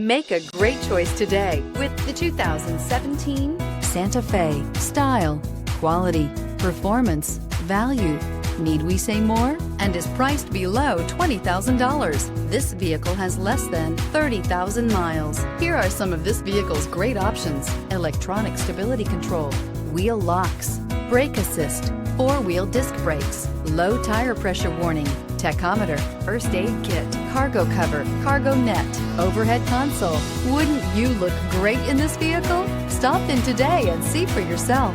Make a great choice today with the 2017 Santa Fe. Style, quality, performance, value. Need we say more? And is priced below $20,000. This vehicle has less than 30,000 miles. Here are some of this vehicle's great options: electronic stability control, wheel locks, brake assist, four-wheel disc brakes, low tire pressure warning, tachometer, first aid kit, cargo cover, cargo net, overhead console. Wouldn't you look great in this vehicle? Stop in today and see for yourself.